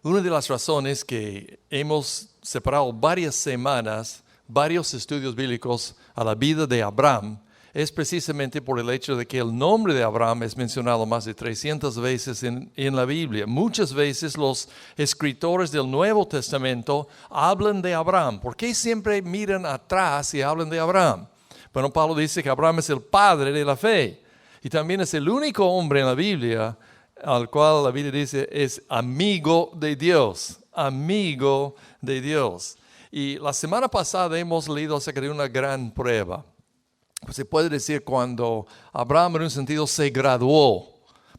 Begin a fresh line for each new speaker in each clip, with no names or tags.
Una de las razones que hemos separado varias semanas, varios estudios bíblicos a la vida de Abraham, es precisamente por el hecho de que el nombre de Abraham es mencionado más de 300 veces en la Biblia. Muchas veces los escritores del Nuevo Testamento hablan de Abraham. ¿Por qué siempre miran atrás y hablan de Abraham? Bueno, Pablo dice que Abraham es el padre de la fe y también es el único hombre en la Biblia al cual la Biblia dice es amigo de Dios, amigo de Dios. Y la semana pasada hemos leído acerca de una gran prueba. Pues se puede decir cuando Abraham en un sentido se graduó,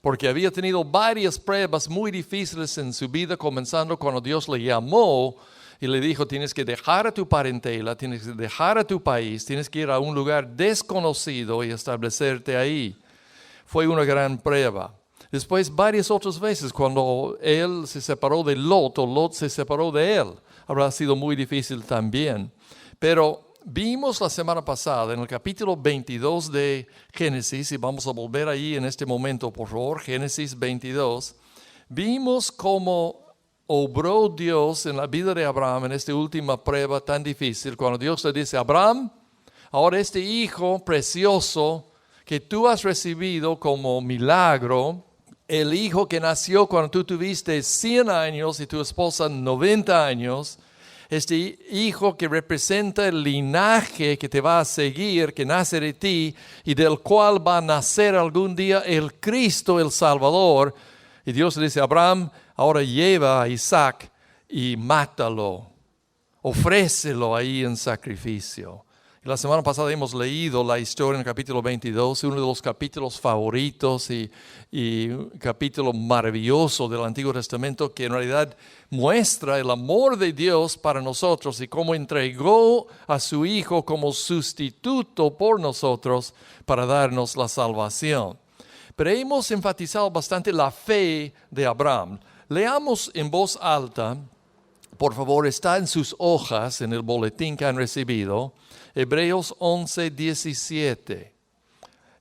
porque había tenido varias pruebas muy difíciles en su vida, comenzando cuando Dios le llamó y le dijo, tienes que dejar a tu parentela, tienes que dejar a tu país, tienes que ir a un lugar desconocido y establecerte ahí. Fue una gran prueba. Después, varias otras veces, cuando él se separó de Lot, o Lot se separó de él, habrá sido muy difícil también. Pero vimos la semana pasada en el capítulo 22 de Génesis, y vamos a volver ahí en este momento, por favor, Génesis 22, vimos cómo obró Dios en la vida de Abraham en esta última prueba tan difícil, cuando Dios le dice, Abraham, ahora este hijo precioso que tú has recibido como milagro, el hijo que nació cuando tú tuviste 100 años y tu esposa 90 años, este hijo que representa el linaje que te va a seguir, que nace de ti y del cual va a nacer algún día el Cristo, el Salvador. Y Dios le dice, Abraham, ahora lleva a Isaac y mátalo, ofrécelo ahí en sacrificio. La semana pasada hemos leído la historia en el capítulo 22, uno de los capítulos favoritos y un capítulo maravilloso del Antiguo Testamento que en realidad muestra el amor de Dios para nosotros y cómo entregó a su Hijo como sustituto por nosotros para darnos la salvación. Pero hemos enfatizado bastante la fe de Abraham. Leamos en voz alta, por favor, está en sus hojas, en el boletín que han recibido, Hebreos 11:17.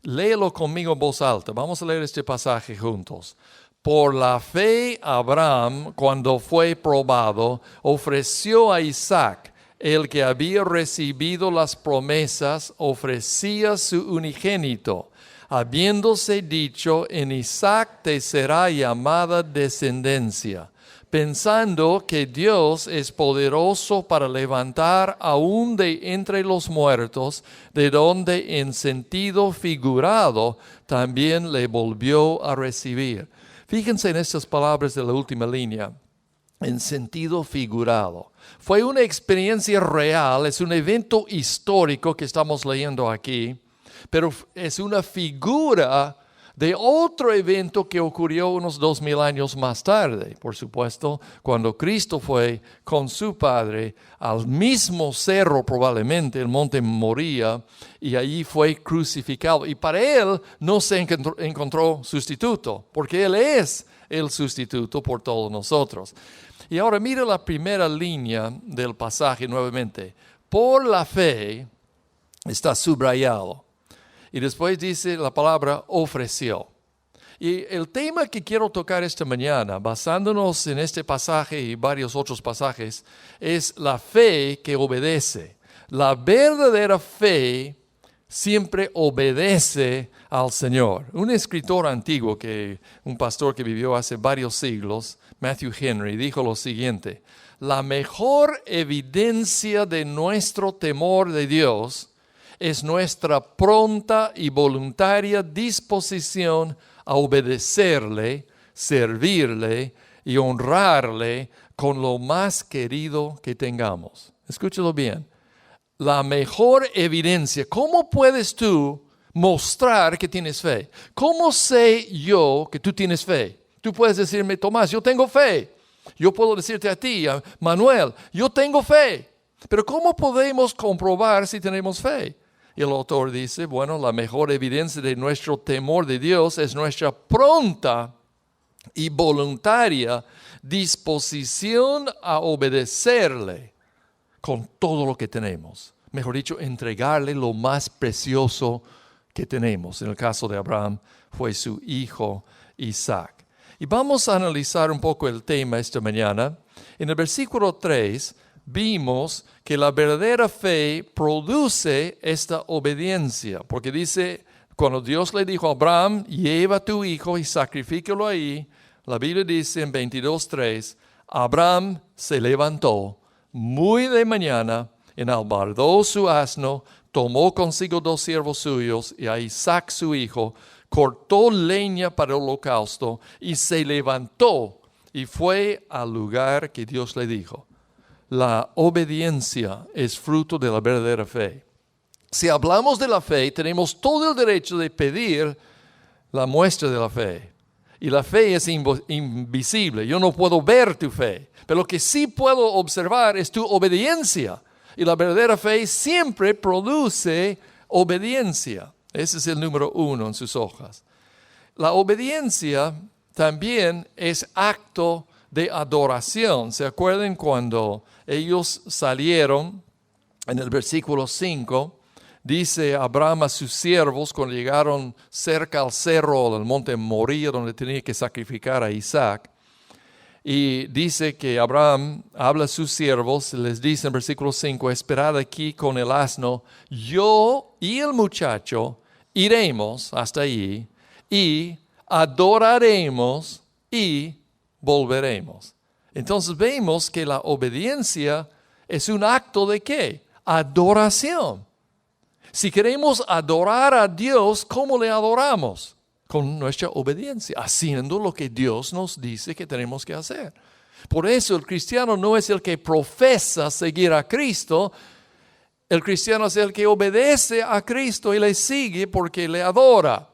Léelo conmigo en voz alta. Vamos a leer este pasaje juntos. Por la fe, Abraham, cuando fue probado, ofreció a Isaac, el que había recibido las promesas, ofrecía su unigénito, habiéndose dicho, en Isaac te será llamada descendencia, pensando que Dios es poderoso para levantar aún de entre los muertos, de donde en sentido figurado también le volvió a recibir. Fíjense en estas palabras de la última línea, en sentido figurado. Fue una experiencia real, es un evento histórico que estamos leyendo aquí, pero es una figura de otro evento que ocurrió unos 2000 años más tarde, por supuesto, cuando Cristo fue con su Padre al mismo cerro, probablemente, el monte Moría, y allí fue crucificado. Y para Él no se encontró sustituto, porque Él es el sustituto por todos nosotros. Y ahora mira la primera línea del pasaje nuevamente. Por la fe está subrayado. Y después dice la palabra ofreció. Y el tema que quiero tocar esta mañana, basándonos en este pasaje y varios otros pasajes, es la fe que obedece. La verdadera fe siempre obedece al Señor. Un escritor antiguo, un pastor que vivió hace varios siglos, Matthew Henry, dijo lo siguiente: la mejor evidencia de nuestro temor de Dios es nuestra pronta y voluntaria disposición a obedecerle, servirle y honrarle con lo más querido que tengamos. Escúchalo bien. La mejor evidencia. ¿Cómo puedes tú mostrar que tienes fe? ¿Cómo sé yo que tú tienes fe? Tú puedes decirme, Tomás, yo tengo fe. Yo puedo decirte a ti, a Manuel, yo tengo fe. Pero ¿cómo podemos comprobar si tenemos fe? Y el autor dice, bueno, la mejor evidencia de nuestro temor de Dios es nuestra pronta y voluntaria disposición a obedecerle con todo lo que tenemos. Mejor dicho, entregarle lo más precioso que tenemos. En el caso de Abraham fue su hijo Isaac. Y vamos a analizar un poco el tema esta mañana. En el versículo 3 vimos que la verdadera fe produce esta obediencia, porque dice, cuando Dios le dijo a Abraham, lleva a tu hijo y sacrifícalo ahí, la Biblia dice en 22:3, Abraham se levantó muy de mañana, enalbardó su asno, tomó consigo 2 siervos suyos y a Isaac su hijo, cortó leña para el holocausto y se levantó y fue al lugar que Dios le dijo. La obediencia es fruto de la verdadera fe. Si hablamos de la fe, tenemos todo el derecho de pedir la muestra de la fe. Y la fe es invisible. Yo no puedo ver tu fe. Pero lo que sí puedo observar es tu obediencia. Y la verdadera fe siempre produce obediencia. Ese es el número 1 en sus hojas. La obediencia también es acto de adoración. ¿Se acuerdan cuando ellos salieron en el versículo 5? Dice Abraham a sus siervos cuando llegaron cerca al cerro, al monte Moría, donde tenía que sacrificar a Isaac. Y dice que Abraham habla a sus siervos, les dice en versículo 5, esperad aquí con el asno, yo y el muchacho iremos hasta allí y adoraremos y volveremos. Entonces vemos que la obediencia es un acto de ¿qué? Adoración. Si queremos adorar a Dios, ¿cómo le adoramos? Con nuestra obediencia, haciendo lo que Dios nos dice que tenemos que hacer. Por eso el cristiano no es el que profesa seguir a Cristo. El cristiano es el que obedece a Cristo y le sigue porque le adora.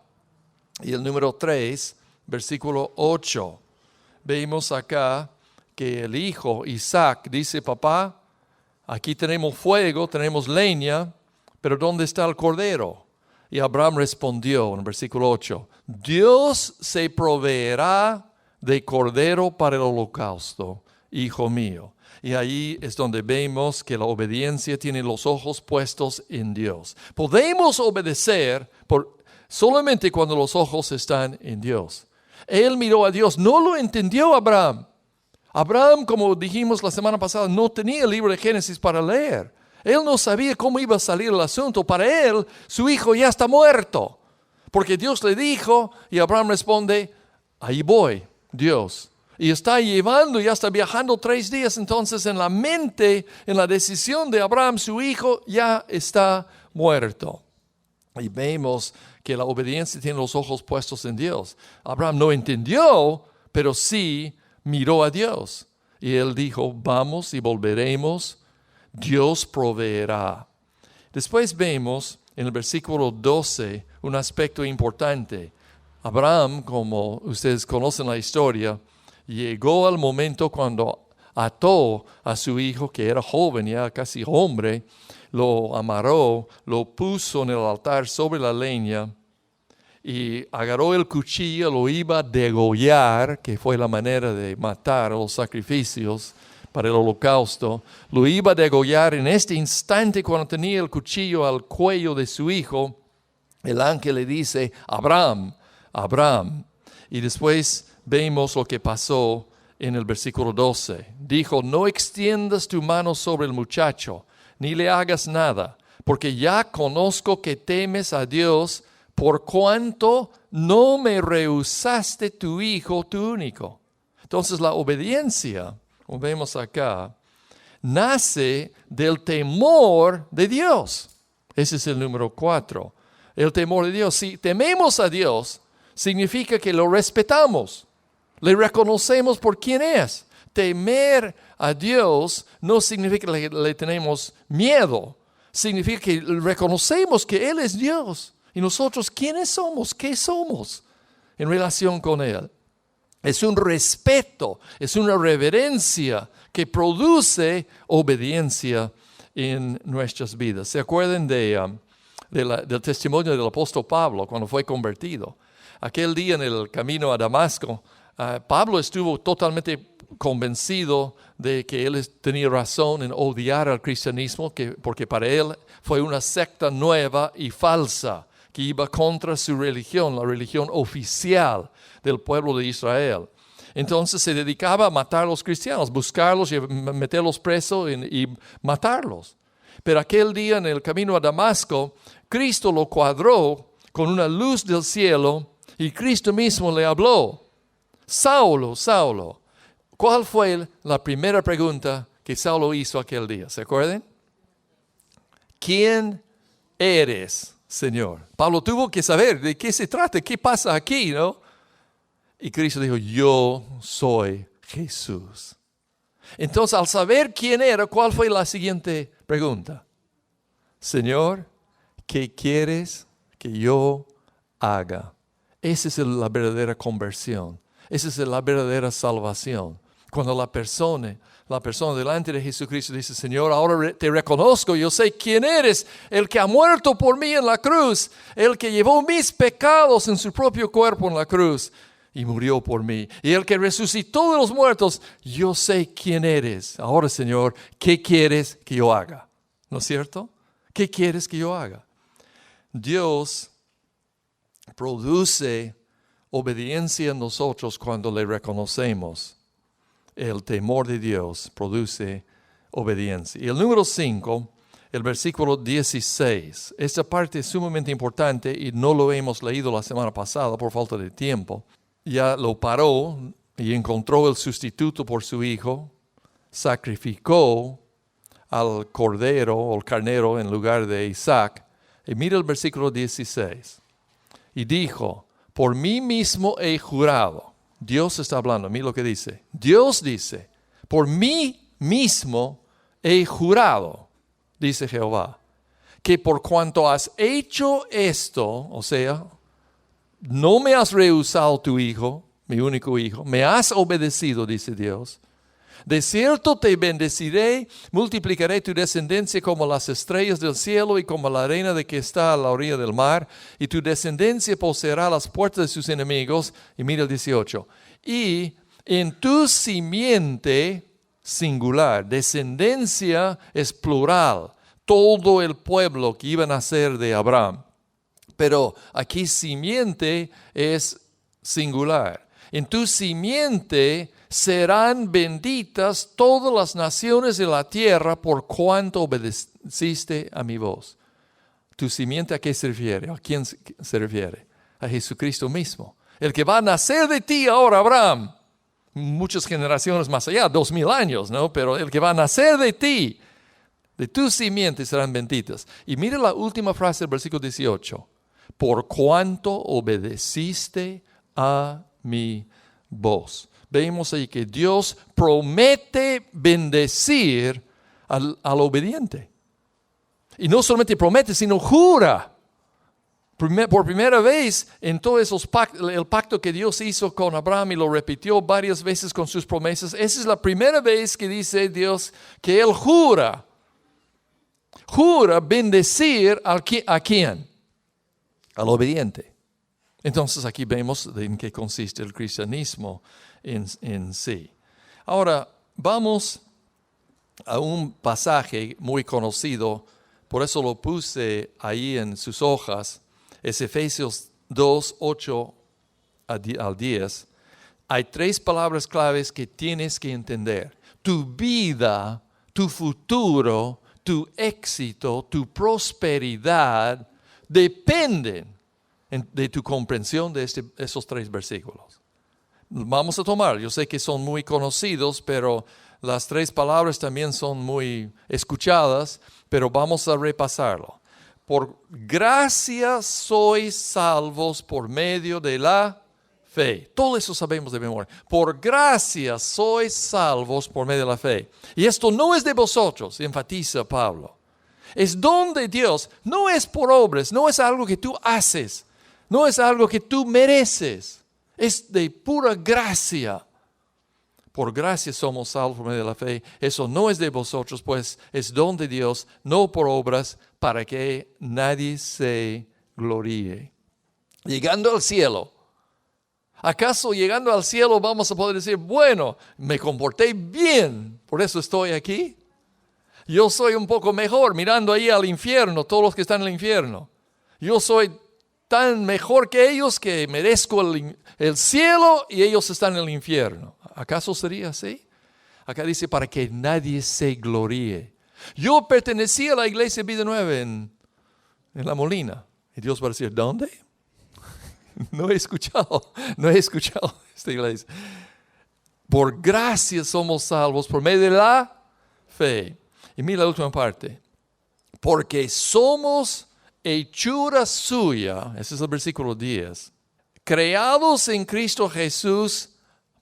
Y el número 3, versículo 8. Vemos acá que el hijo Isaac dice, papá, aquí tenemos fuego, tenemos leña, pero ¿dónde está el cordero? Y Abraham respondió en el versículo 8, Dios se proveerá de cordero para el holocausto, hijo mío. Y ahí es donde vemos que la obediencia tiene los ojos puestos en Dios. Podemos obedecer solamente cuando los ojos están en Dios. Él miró a Dios, no lo entendió Abraham. Abraham, como dijimos la semana pasada, no tenía el libro de Génesis para leer. Él no sabía cómo iba a salir el asunto. Para él, su hijo ya está muerto. Porque Dios le dijo y Abraham responde, ahí voy, Dios. Y está llevando, ya está viajando 3 días. Entonces en la mente, en la decisión de Abraham, su hijo ya está muerto. Y vemos que la obediencia tiene los ojos puestos en Dios. Abraham no entendió, pero sí miró a Dios. Y él dijo, vamos y volveremos. Dios proveerá. Después vemos en el versículo 12 un aspecto importante. Abraham, como ustedes conocen la historia, llegó al momento cuando ató a su hijo, que era joven, ya casi hombre, lo amarró, lo puso en el altar sobre la leña y agarró el cuchillo, lo iba a degollar, que fue la manera de matar los sacrificios para el holocausto, lo iba a degollar. En este instante, cuando tenía el cuchillo al cuello de su hijo, el ángel le dice, Abraham, Abraham. Y después vemos lo que pasó en el versículo 12. Dijo, no extiendas tu mano sobre el muchacho, ni le hagas nada, porque ya conozco que temes a Dios, por cuanto no me rehusaste tu hijo, tu único. Entonces la obediencia, como vemos acá, nace del temor de Dios. Ese es el número 4. El temor de Dios. Si tememos a Dios, significa que lo respetamos. Le reconocemos por quién es. Temer a Dios no significa que le tenemos miedo. Significa que reconocemos que Él es Dios. Y nosotros, ¿quiénes somos? ¿Qué somos en relación con Él? Es un respeto, es una reverencia que produce obediencia en nuestras vidas. ¿Se acuerdan del testimonio del apóstol Pablo cuando fue convertido? Aquel día en el camino a Damasco, Pablo estuvo totalmente convencido de que él tenía razón en odiar al cristianismo, porque para él fue una secta nueva y falsa que iba contra su religión, la religión oficial del pueblo de Israel. Entonces se dedicaba a matar a los cristianos, buscarlos, meterlos presos y matarlos. Pero aquel día en el camino a Damasco, Cristo lo cuadró con una luz del cielo y Cristo mismo le habló. Saulo, Saulo. ¿Cuál fue la primera pregunta que Saulo hizo aquel día? ¿Se acuerdan? ¿Quién eres, Señor? Pablo tuvo que saber de qué se trata, qué pasa aquí, ¿no? Y Cristo dijo, yo soy Jesús. Entonces, al saber quién era, ¿cuál fue la siguiente pregunta? Señor, ¿qué quieres que yo haga? Esa es la verdadera conversión. Esa es la verdadera salvación. Cuando la persona delante de Jesucristo dice, Señor, ahora te reconozco, yo sé quién eres, el que ha muerto por mí en la cruz, el que llevó mis pecados en su propio cuerpo en la cruz y murió por mí. Y el que resucitó de los muertos, yo sé quién eres. Ahora, Señor, ¿qué quieres que yo haga? ¿No es cierto? ¿Qué quieres que yo haga? Dios produce obediencia en nosotros cuando le reconocemos. El temor de Dios produce obediencia. Y el número 5, el versículo 16. Esta parte es sumamente importante y no lo hemos leído la semana pasada por falta de tiempo. Ya lo paró y encontró el sustituto por su hijo. Sacrificó al cordero o el carnero en lugar de Isaac. Y mira el versículo 16. Y dijo, por mí mismo he jurado. Dios está hablando, mira lo que dice. Dios dice, por mí mismo he jurado, dice Jehová, que por cuanto has hecho esto, o sea, no me has rehusado tu hijo, mi único hijo, me has obedecido, dice Dios. De cierto te bendeciré, multiplicaré tu descendencia como las estrellas del cielo y como la arena de que está a la orilla del mar, y tu descendencia poseerá las puertas de sus enemigos. Y mira el 18. Y en tu simiente, singular, descendencia es plural, todo el pueblo que iba a nacer de Abraham. Pero aquí simiente es singular. En tu simiente serán benditas todas las naciones de la tierra por cuanto obedeciste a mi voz. ¿Tu simiente a qué se refiere? ¿A quién se refiere? A Jesucristo mismo. El que va a nacer de ti ahora, Abraham. Muchas generaciones más allá, 2000 años, ¿no? Pero el que va a nacer de ti, de tu simiente serán benditas. Y mira la última frase del versículo 18. Por cuanto obedeciste a mi voz. Vemos ahí que Dios promete bendecir al obediente. Y no solamente promete, sino jura. Por primera vez en todo el pacto que Dios hizo con Abraham y lo repitió varias veces con sus promesas, esa es la primera vez que dice Dios que Él jura bendecir a quién, al obediente. Entonces aquí vemos en qué consiste el cristianismo en sí. Ahora vamos a un pasaje muy conocido, por eso lo puse ahí en sus hojas, es Efesios 2, 8 al 10. Hay 3 palabras claves que tienes que entender. Tu vida, tu futuro, tu éxito, tu prosperidad dependen de tu comprensión de esos 3 versículos. Vamos a tomar, yo sé que son muy conocidos, pero las 3 palabras también son muy escuchadas, pero vamos a repasarlo. Por gracia sois salvos por medio de la fe. Todo eso sabemos de memoria. Por gracia sois salvos por medio de la fe. Y esto no es de vosotros, enfatiza Pablo. Es don de Dios, no es por obras, no es algo que tú haces, no es algo que tú mereces. Es de pura gracia. Por gracia somos salvos por medio de la fe. Eso no es de vosotros, pues es don de Dios, no por obras, para que nadie se gloríe. Llegando al cielo. ¿Acaso llegando al cielo vamos a poder decir, bueno, me comporté bien, por eso estoy aquí? Yo soy un poco mejor mirando ahí al infierno, todos los que están en el infierno. Yo soy tan mejor que ellos que merezco el cielo y ellos están en el infierno. ¿Acaso sería así? Acá dice, para que nadie se gloríe. Yo pertenecía a la iglesia Vida Nueva en La Molina. Y Dios va a decir, ¿dónde? No he escuchado esta iglesia. Por gracia somos salvos por medio de la fe. Y mira la última parte. Porque somos hechura suya, ese es el versículo 10, creados en Cristo Jesús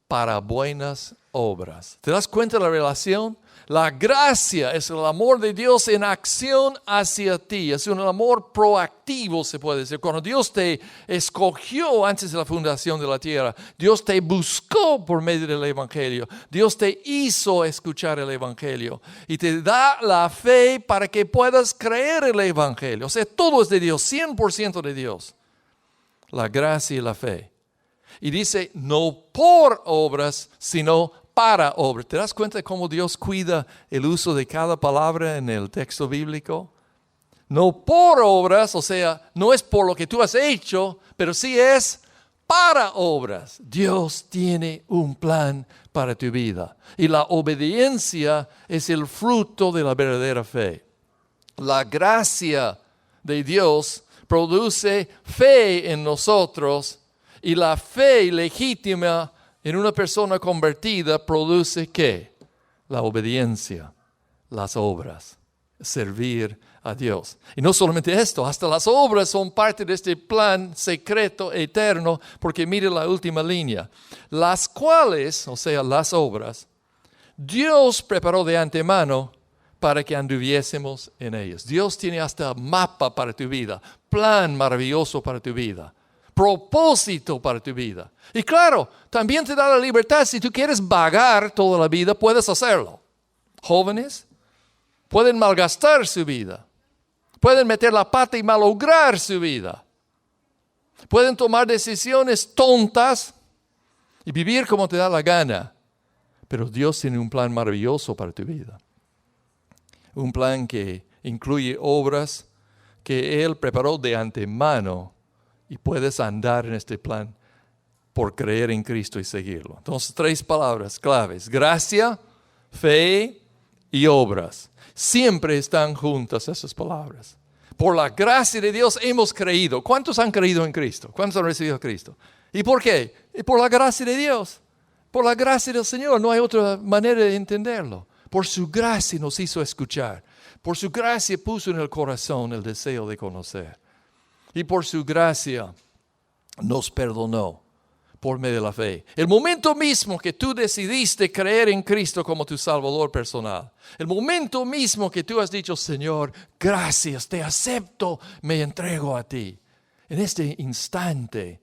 para buenas obras. ¿Te das cuenta de la relación? La gracia es el amor de Dios en acción hacia ti. Es un amor proactivo, se puede decir. Cuando Dios te escogió antes de la fundación de la tierra, Dios te buscó por medio del Evangelio. Dios te hizo escuchar el Evangelio y te da la fe para que puedas creer el Evangelio. O sea, todo es de Dios, 100% de Dios. La gracia y la fe. Y dice, no por obras, sino para obras. ¿Te das cuenta de cómo Dios cuida el uso de cada palabra en el texto bíblico? No por obras, o sea, no es por lo que tú has hecho, pero sí es para obras. Dios tiene un plan para tu vida. Y la obediencia es el fruto de la verdadera fe. La gracia de Dios produce fe en nosotros y la fe legítima en una persona convertida produce ¿qué? La obediencia, las obras, servir a Dios. Y no solamente esto, hasta las obras son parte de este plan secreto, eterno, porque mire la última línea. Las cuales, o sea, las obras, Dios preparó de antemano para que anduviésemos en ellas. Dios tiene hasta mapa para tu vida, plan maravilloso para tu vida. Propósito para tu vida. Y claro, también te da la libertad. Si tú quieres vagar toda la vida, puedes hacerlo. Jóvenes pueden malgastar su vida. Pueden meter la pata y malograr su vida. Pueden tomar decisiones tontas y vivir como te da la gana. Pero Dios tiene un plan maravilloso para tu vida. Un plan que incluye obras que Él preparó de antemano. Y puedes andar en este plan por creer en Cristo y seguirlo. Entonces, 3 palabras claves. Gracia, fe y obras. Siempre están juntas esas palabras. Por la gracia de Dios hemos creído. ¿Cuántos han creído en Cristo? ¿Cuántos han recibido a Cristo? ¿Y por qué? Por la gracia de Dios. Por la gracia del Señor. No hay otra manera de entenderlo. Por su gracia nos hizo escuchar. Por su gracia puso en el corazón el deseo de conocer. Y por su gracia nos perdonó por medio de la fe. El momento mismo que tú decidiste creer en Cristo como tu Salvador personal. El momento mismo que tú has dicho, Señor, gracias, te acepto, me entrego a ti. En este instante,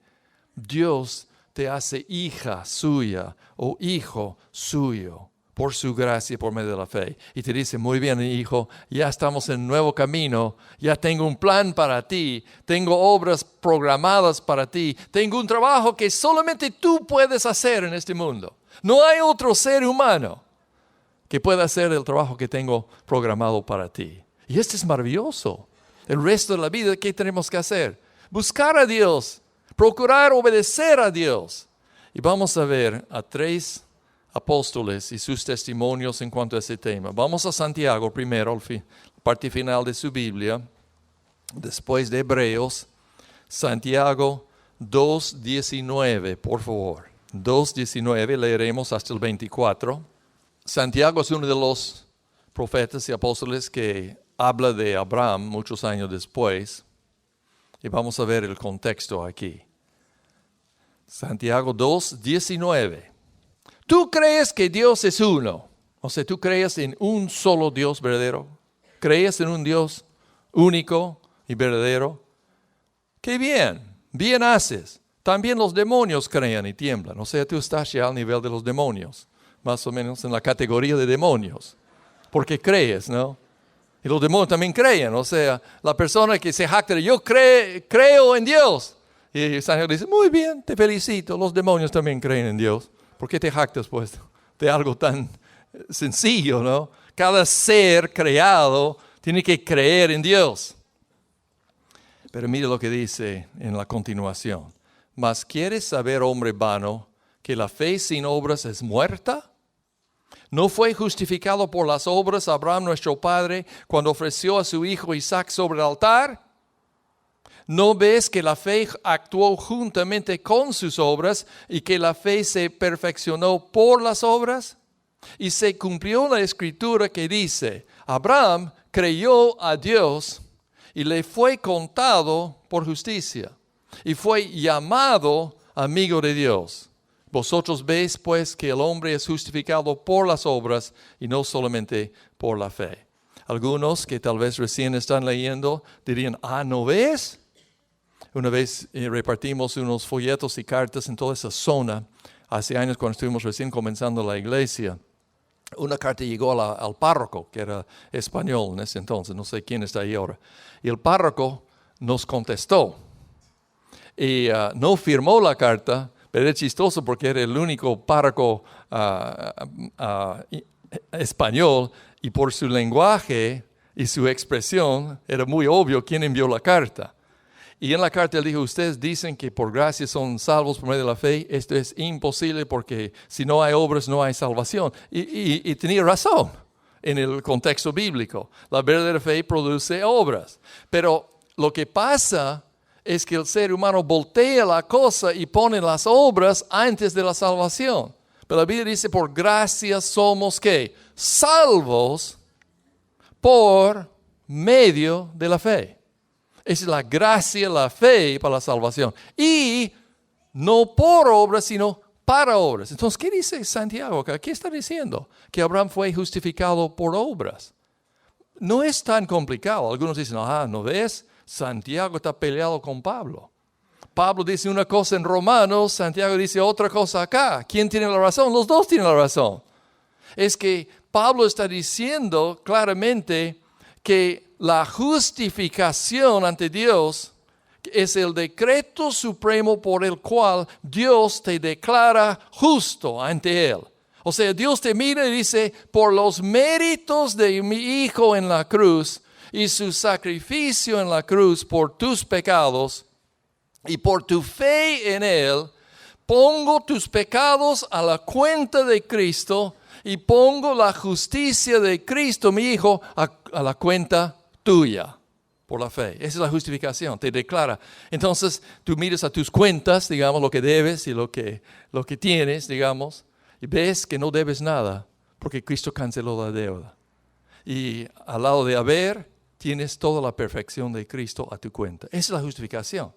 Dios te hace hija suya o hijo suyo. Por su gracia, por medio de la fe. Y te dice, muy bien, hijo, ya estamos en un nuevo camino, ya tengo un plan para ti, tengo obras programadas para ti, tengo un trabajo que solamente tú puedes hacer en este mundo. No hay otro ser humano que pueda hacer el trabajo que tengo programado para ti. Y esto es maravilloso. El resto de la vida, ¿qué tenemos que hacer? Buscar a Dios, procurar obedecer a Dios. Y vamos a ver a 3 apóstoles y sus testimonios en cuanto a ese tema. Vamos a Santiago primero, parte final de su Biblia, después de Hebreos. Santiago 2:19, por favor. 2:19, leeremos hasta el 24. Santiago es uno de los profetas y apóstoles que habla de Abraham muchos años después. Y vamos a ver el contexto aquí. Santiago 2:19. ¿Tú crees que Dios es uno? O sea, ¿tú crees en un solo Dios verdadero? ¿Crees en un Dios único y verdadero? ¡Qué bien! Bien haces. También los demonios creen y tiemblan. O sea, tú estás ya al nivel de los demonios. Más o menos en la categoría de demonios. Porque crees, ¿no? Y los demonios también creen. O sea, la persona que se jacta de yo creo en Dios. Y San Diego dice, muy bien, te felicito. Los demonios también creen en Dios. ¿Por qué te jactas, pues, de algo tan sencillo, no? Cada ser creado tiene que creer en Dios. Pero mire lo que dice en la continuación. Mas ¿quieres saber, hombre vano, que la fe sin obras es muerta? ¿No fue justificado por las obras Abraham nuestro padre cuando ofreció a su hijo Isaac sobre el altar? ¿No ves que la fe actuó juntamente con sus obras y que la fe se perfeccionó por las obras? Y se cumplió la escritura que dice, Abraham creyó a Dios y le fue contado por justicia y fue llamado amigo de Dios. Vosotros veis pues que el hombre es justificado por las obras y no solamente por la fe. Algunos que tal vez recién están leyendo dirían, ¿no ves? Una vez repartimos unos folletos y cartas en toda esa zona. Hace años cuando estuvimos recién comenzando la iglesia. Una carta llegó al párroco, que era español en ese entonces, no sé quién está ahí ahora. Y el párroco nos contestó. Y no firmó la carta, pero es chistoso porque era el único párroco español y por su lenguaje y su expresión era muy obvio quién envió la carta. Y en la carta él dijo, ustedes dicen que por gracia son salvos por medio de la fe. Esto es imposible porque si no hay obras no hay salvación. Y tenía razón en el contexto bíblico. La verdadera fe produce obras. Pero lo que pasa es que el ser humano voltea la cosa y pone las obras antes de la salvación. Pero la Biblia dice, por gracia somos ¿qué? Salvos por medio de la fe. Es la gracia, la fe para la salvación. Y no por obras, sino para obras. Entonces, ¿qué dice Santiago acá? ¿Qué está diciendo? Que Abraham fue justificado por obras. No es tan complicado. Algunos dicen, ¿no ves? Santiago está peleado con Pablo. Pablo dice una cosa en Romanos, Santiago dice otra cosa acá. ¿Quién tiene la razón? Los dos tienen la razón. Es que Pablo está diciendo claramente que la justificación ante Dios es el decreto supremo por el cual Dios te declara justo ante Él. O sea, Dios te mira y dice, por los méritos de mi Hijo en la cruz y su sacrificio en la cruz por tus pecados y por tu fe en Él, pongo tus pecados a la cuenta de Cristo y pongo la justicia de Cristo, mi Hijo, a la cuenta tuya por la fe. Esa es la justificación, te declara. Entonces tú miras a tus cuentas, digamos, lo que debes y lo que tienes, digamos, y ves que no debes nada porque Cristo canceló la deuda. Y al lado de haber, tienes toda la perfección de Cristo a tu cuenta. Esa es la justificación.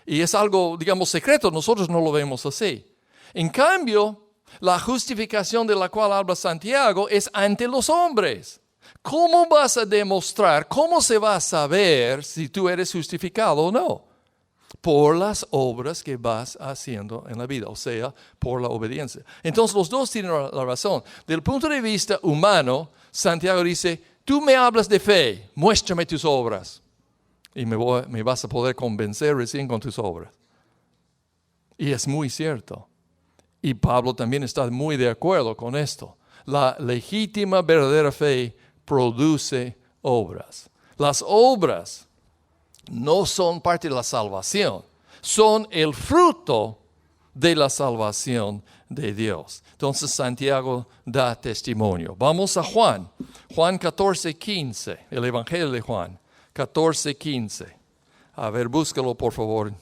Y es algo, digamos, secreto, nosotros no lo vemos así. En cambio, la justificación de la cual habla Santiago es ante los hombres. ¿Cómo vas a demostrar, cómo se va a saber si tú eres justificado o no? Por las obras que vas haciendo en la vida, o sea, por la obediencia. Entonces los dos tienen la razón. Del punto de vista humano, Santiago dice, tú me hablas de fe, muéstrame tus obras. Y me vas a poder convencer recién con tus obras. Y es muy cierto. Y Pablo también está muy de acuerdo con esto. La legítima, verdadera fe produce obras. Las obras no son parte de la salvación, son el fruto de la salvación de Dios. Entonces Santiago da testimonio. Vamos a Juan 14:15, el Evangelio de Juan 14:15. A ver, búscalo por favor.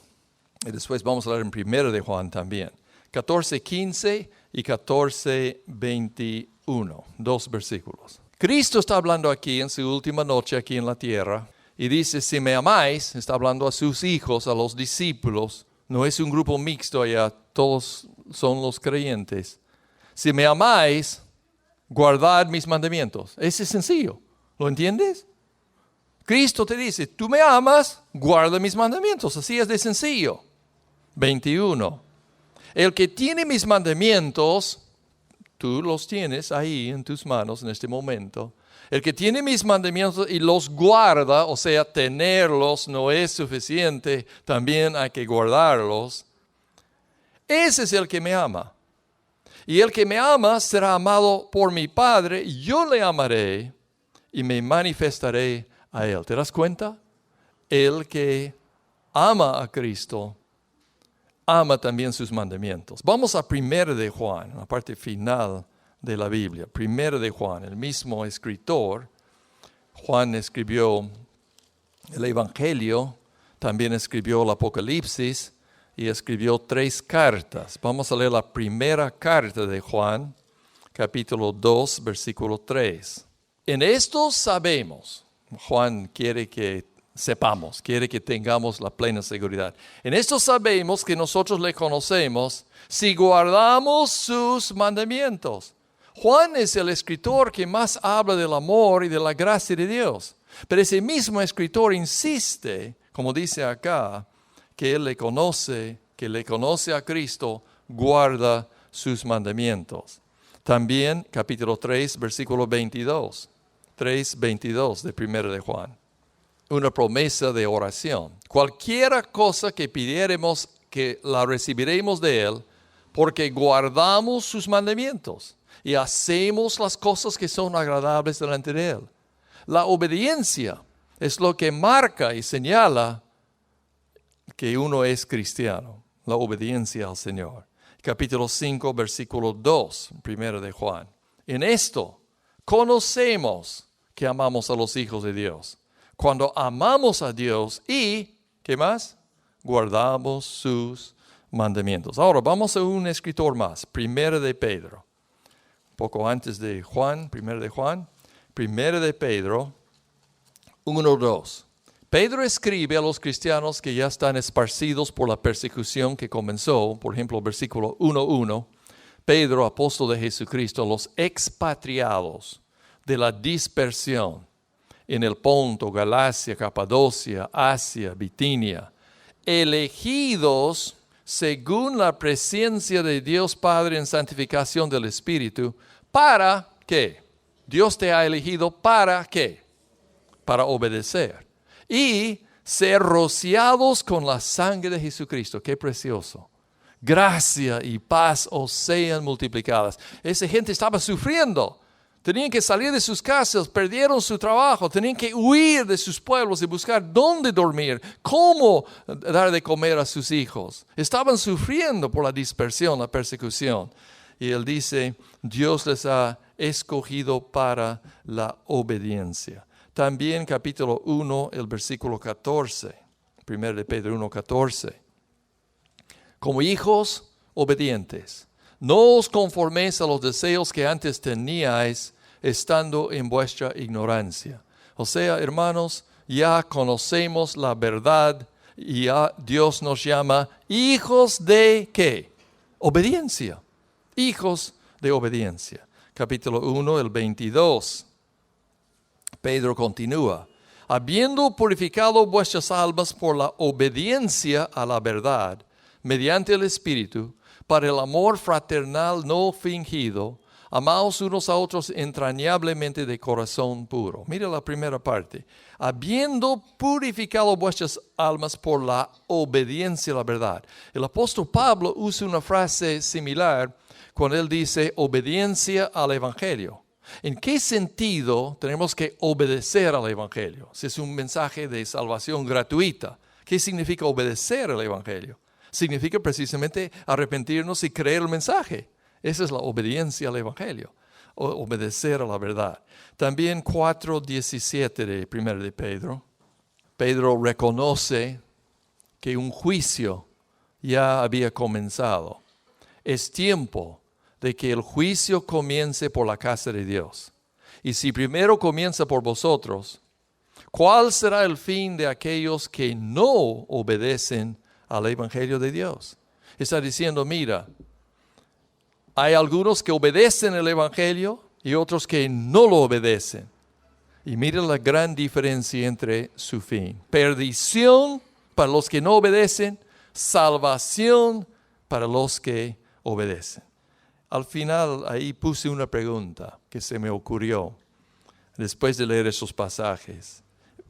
Y después vamos a leer en 1 de Juan también. 14:15 y 14:21, 2 versículos. Cristo está hablando aquí en su última noche aquí en la tierra y dice, si me amáis, está hablando a sus hijos, a los discípulos, no es un grupo mixto allá, todos son los creyentes. Si me amáis, guardad mis mandamientos. Ese es sencillo, ¿lo entiendes? Cristo te dice, tú me amas, guarda mis mandamientos, así es de sencillo. 21. El que tiene mis mandamientos, tú los tienes ahí en tus manos en este momento. El que tiene mis mandamientos y los guarda, o sea, tenerlos no es suficiente, también hay que guardarlos. Ese es el que me ama. Y el que me ama será amado por mi Padre, y yo le amaré y me manifestaré a él. ¿Te das cuenta? El que ama a Cristo, ama también sus mandamientos. Vamos a 1 de Juan, la parte final de la Biblia. 1 de Juan, el mismo escritor. Juan escribió el Evangelio, también escribió el Apocalipsis y escribió 3 cartas. Vamos a leer la primera carta de Juan, capítulo 2, versículo 3. En esto sabemos, Juan quiere que sepamos, quiere que tengamos la plena seguridad. En esto sabemos que nosotros le conocemos si guardamos sus mandamientos. Juan es el escritor que más habla del amor y de la gracia de Dios. Pero ese mismo escritor insiste, como dice acá, que él le conoce a Cristo, guarda sus mandamientos. También capítulo 3, versículo 22. 3:22 de 1 de Juan. Una promesa de oración. Cualquiera cosa que pidiéremos, que la recibiremos de Él, porque guardamos sus mandamientos y hacemos las cosas que son agradables delante de Él. La obediencia es lo que marca y señala que uno es cristiano. La obediencia al Señor. Capítulo 5, versículo 2, 1 de Juan. En esto conocemos que amamos a los hijos de Dios. Cuando amamos a Dios y, ¿qué más? Guardamos sus mandamientos. Ahora vamos a un escritor más, 1 de Pedro. Un poco antes de Juan, 1 de Juan. 1 de Pedro 1:2. Pedro escribe a los cristianos que ya están esparcidos por la persecución que comenzó, por ejemplo, versículo 1:1. Pedro, apóstol de Jesucristo, los expatriados de la dispersión en el Ponto, Galacia, Capadocia, Asia, Bitinia, elegidos según la presencia de Dios Padre en santificación del Espíritu, ¿para qué? Dios te ha elegido ¿para qué? Para obedecer y ser rociados con la sangre de Jesucristo. ¡Qué precioso! Gracia y paz os sean multiplicadas. Esa gente estaba sufriendo. Tenían que salir de sus casas, perdieron su trabajo, tenían que huir de sus pueblos y buscar dónde dormir, cómo dar de comer a sus hijos. Estaban sufriendo por la dispersión, la persecución. Y él dice, Dios les ha escogido para la obediencia. También capítulo 1, el versículo 14, 1 de Pedro 1:14. Como hijos obedientes, no os conforméis a los deseos que antes teníais, estando en vuestra ignorancia. O sea, hermanos, ya conocemos la verdad y ya Dios nos llama hijos de ¿qué? Obediencia. Hijos de obediencia. Capítulo 1, el 22. Pedro continúa. Habiendo purificado vuestras almas por la obediencia a la verdad, mediante el Espíritu, para el amor fraternal no fingido, amaos unos a otros entrañablemente de corazón puro. Mira la primera parte. Habiendo purificado vuestras almas por la obediencia a la verdad. El apóstol Pablo usa una frase similar cuando él dice obediencia al Evangelio. ¿En qué sentido tenemos que obedecer al Evangelio? Si es un mensaje de salvación gratuita, ¿qué significa obedecer al Evangelio? Significa precisamente arrepentirnos y creer el mensaje. Esa es la obediencia al Evangelio, obedecer a la verdad. También 4:17 de 1 de Pedro. Pedro reconoce que un juicio ya había comenzado. Es tiempo de que el juicio comience por la casa de Dios. Y si primero comienza por vosotros, ¿cuál será el fin de aquellos que no obedecen al Evangelio de Dios? Está diciendo, mira, hay algunos que obedecen el Evangelio y otros que no lo obedecen. Y mira la gran diferencia entre su fin. Perdición para los que no obedecen, salvación para los que obedecen. Al final ahí puse una pregunta que se me ocurrió después de leer esos pasajes.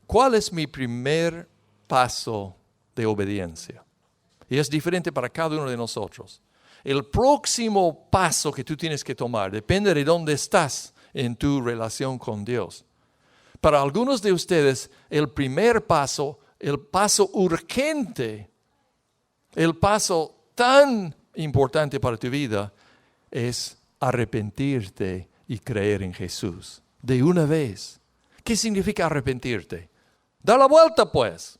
¿Cuál es mi primer paso de obediencia? Y es diferente para cada uno de nosotros. El próximo paso que tú tienes que tomar depende de dónde estás en tu relación con Dios. Para algunos de ustedes, el primer paso el paso urgente, el paso tan importante para tu vida es arrepentirte y creer en Jesús. De una vez. ¿Qué significa arrepentirte? Da la vuelta, pues.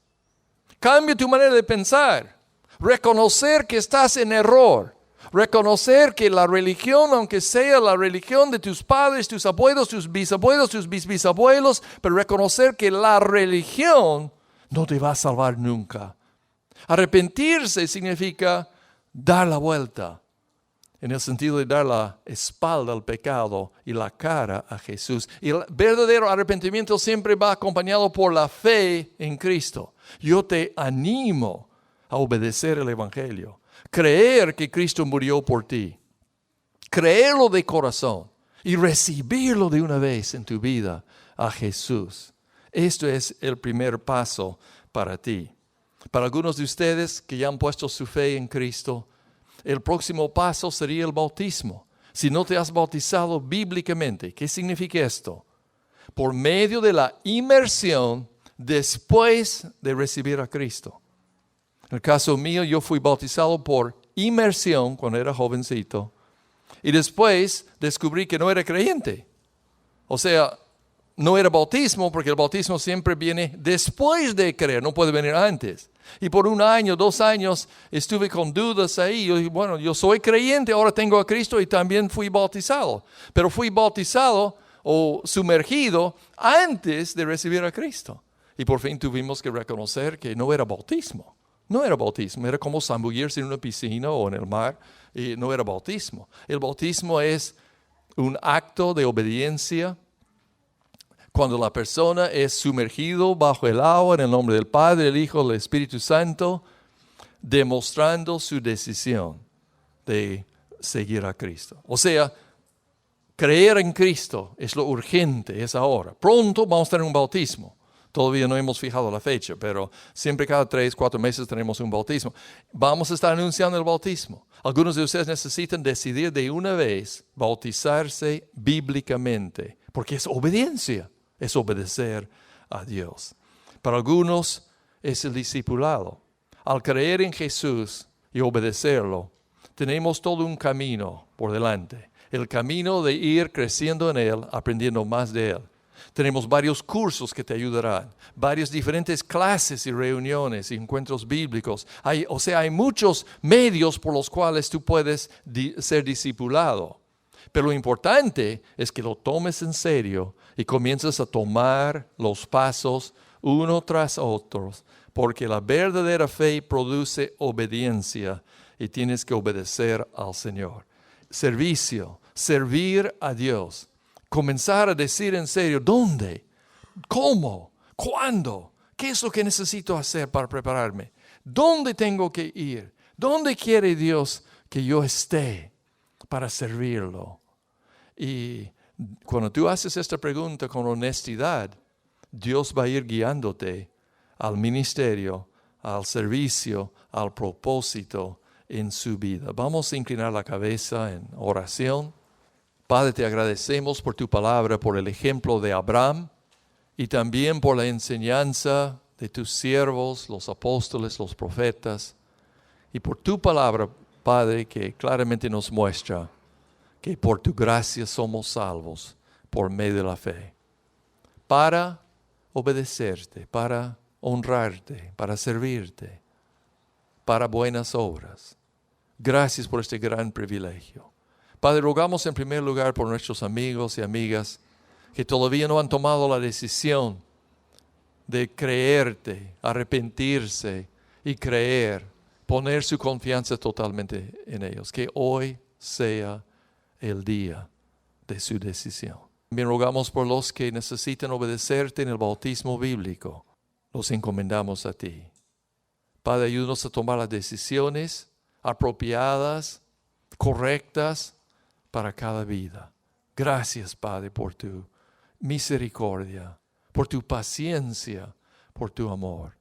Cambia tu manera de pensar. Reconocer que estás en error. Reconocer que la religión, aunque sea la religión de tus padres, tus abuelos, tus bisabuelos, tus bisbisabuelos, pero reconocer que la religión no te va a salvar nunca. Arrepentirse significa dar la vuelta, en el sentido de dar la espalda al pecado y la cara a Jesús. Y el verdadero arrepentimiento siempre va acompañado por la fe en Cristo. Yo te animo a obedecer el Evangelio. Creer que Cristo murió por ti. Creerlo de corazón y recibirlo de una vez en tu vida a Jesús. Esto es el primer paso para ti. Para algunos de ustedes que ya han puesto su fe en Cristo, el próximo paso sería el bautismo. Si no te has bautizado bíblicamente, ¿qué significa esto? Por medio de la inmersión después de recibir a Cristo. En el caso mío, yo fui bautizado por inmersión cuando era jovencito. Y después descubrí que no era creyente. O sea, no era bautismo, porque el bautismo siempre viene después de creer, no puede venir antes. Y por 1 año, 2 años, estuve con dudas ahí. Yo dije, bueno, yo soy creyente, ahora tengo a Cristo y también fui bautizado. Pero fui bautizado o sumergido antes de recibir a Cristo. Y por fin tuvimos que reconocer que no era bautismo. No era bautismo, era como zambullirse en una piscina o en el mar. Y no era bautismo. El bautismo es un acto de obediencia cuando la persona es sumergido bajo el agua en el nombre del Padre, del Hijo, del Espíritu Santo, demostrando su decisión de seguir a Cristo. O sea, creer en Cristo es lo urgente, es ahora. Pronto vamos a tener un bautismo. Todavía no hemos fijado la fecha, pero siempre cada 3, 4 meses tenemos un bautismo. Vamos a estar anunciando el bautismo. Algunos de ustedes necesitan decidir de una vez bautizarse bíblicamente, porque es obediencia. Es obedecer a Dios. Para algunos es el discipulado. Al creer en Jesús y obedecerlo, tenemos todo un camino por delante. El camino de ir creciendo en Él, aprendiendo más de Él. Tenemos varios cursos que te ayudarán, varias diferentes clases y reuniones y encuentros bíblicos. Hay muchos medios por los cuales tú puedes ser discipulado. Pero lo importante es que lo tomes en serio y comiences a tomar los pasos uno tras otro, porque la verdadera fe produce obediencia y tienes que obedecer al Señor. Servicio, servir a Dios, comenzar a decir en serio, ¿dónde? ¿Cómo? ¿Cuándo? ¿Qué es lo que necesito hacer para prepararme? ¿Dónde tengo que ir? ¿Dónde quiere Dios que yo esté para servirlo? Y cuando tú haces esta pregunta con honestidad, Dios va a ir guiándote al ministerio, al servicio, al propósito en su vida. Vamos a inclinar la cabeza en oración. Padre, te agradecemos por tu palabra, por el ejemplo de Abraham y también por la enseñanza de tus siervos, los apóstoles, los profetas, y por tu palabra, Padre, que claramente nos muestra que por tu gracia somos salvos por medio de la fe, para obedecerte, para honrarte, para servirte, para buenas obras. Gracias por este gran privilegio. Padre, rogamos en primer lugar por nuestros amigos y amigas que todavía no han tomado la decisión de creerte, arrepentirse y creer, poner su confianza totalmente en ellos. Que hoy sea el día de su decisión. También rogamos por los que necesitan obedecerte en el bautismo bíblico. Los encomendamos a ti. Padre, ayúdanos a tomar las decisiones apropiadas, correctas para cada vida. Gracias, Padre, por tu misericordia, por tu paciencia, por tu amor.